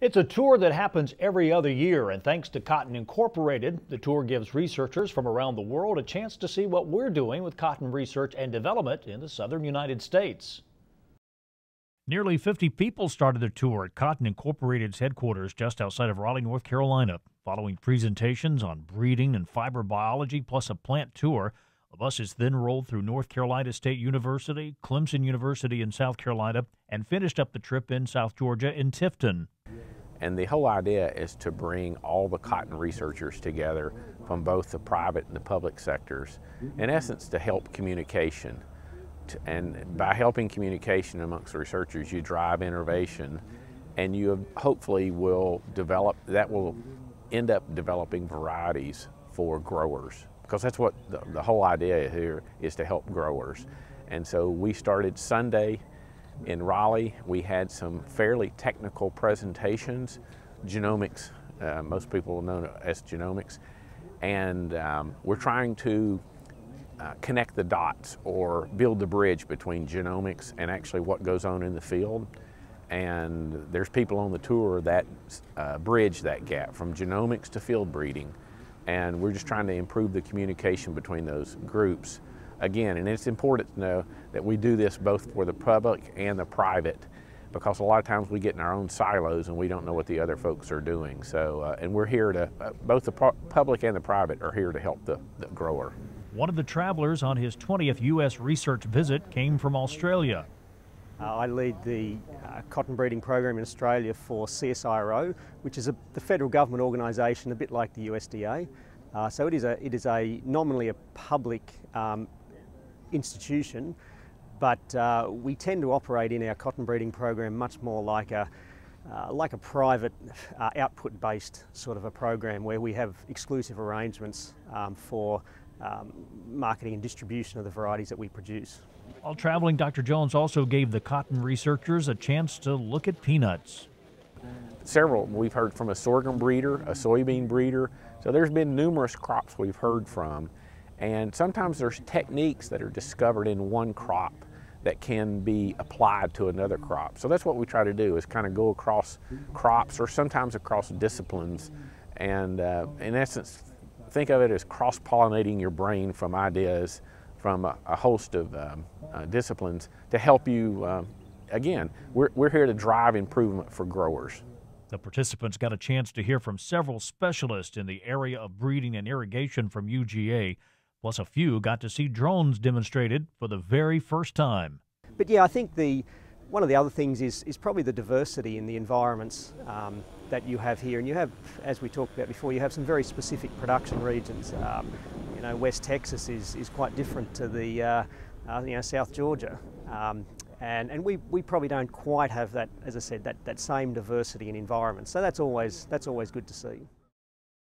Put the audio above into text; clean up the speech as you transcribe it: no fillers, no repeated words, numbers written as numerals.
It's a tour that happens every other year, and thanks to Cotton Incorporated, the tour gives researchers from around the world a chance to see what we're doing with cotton research and development in the southern United States. Nearly 50 people started the tour at Cotton Incorporated's headquarters just outside of Raleigh, North Carolina. Following presentations on breeding and fiber biology plus a plant tour, the buses then rolled through North Carolina State University, Clemson University in South Carolina, and finished up the trip in South Georgia in Tifton. And the whole idea is to bring all the cotton researchers together from both the private and the public sectors, in essence to help communication. And by helping communication amongst the researchers, you drive innovation, and you hopefully will end up developing varieties for growers, because that's what the whole idea here is, to help growers. And so we started Sunday in Raleigh. We had some fairly technical presentations, genomics, most people know it as genomics, and we're trying to connect the dots or build the bridge between genomics and actually what goes on in the field. And there's people on the tour that bridge that gap from genomics to field breeding, and we're just trying to improve the communication between those groups. Again, and it's important to know that we do this both for the public and the private, because a lot of times we get in our own silos and we don't know what the other folks are doing. So, and we're here to, both the public and the private are here to help the grower. One of the travelers on his 20th U.S. research visit came from Australia. I lead the cotton breeding program in Australia for CSIRO, which is the federal government organisation, a bit like the USDA. So it is nominally a public institution, but we tend to operate in our cotton breeding program much more like a private output-based sort of a program, where we have exclusive arrangements for marketing and distribution of the varieties that we produce. While traveling, Dr. Jones also gave the cotton researchers a chance to look at peanuts. Several, we've heard from a sorghum breeder, a soybean breeder, so there's been numerous crops we've heard from. And sometimes there's techniques that are discovered in one crop that can be applied to another crop. So that's what we try to do, is kind of go across crops or sometimes across disciplines, and in essence, think of it as cross-pollinating your brain from ideas from a host of disciplines to help you. Again, we're here to drive improvement for growers. The participants got a chance to hear from several specialists in the area of breeding and irrigation from UGA, plus a few got to see drones demonstrated for the very first time. But yeah, I think one of the other things is probably the diversity in the environments that you have here. And you have, as we talked about before, you have some very specific production regions. You know, West Texas is quite different to the South Georgia. And we probably don't quite have that, as I said, that same diversity in environment. So that's always good to see.